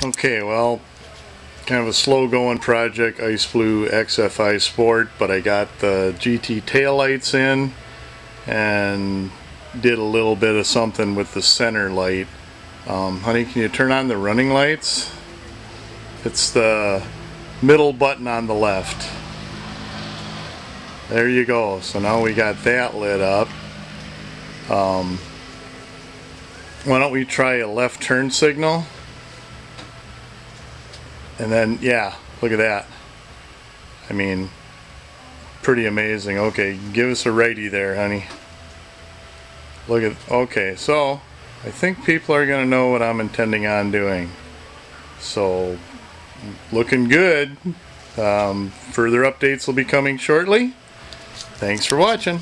Okay, well, kind of a slow going project, Ice Blue XFI Sport, but I got the GT taillights in and did a little bit of something with the center light. Honey, can you turn on the running lights? It's the middle button on the left. There you go. So now we got that lit up. Why don't we try a left turn signal? And then, yeah, look at that. I mean, pretty amazing. Okay, give us a righty there, honey. Look at, okay, so I think people are going to know what I'm intending on doing. So, looking good. Further updates will be coming shortly. Thanks for watching.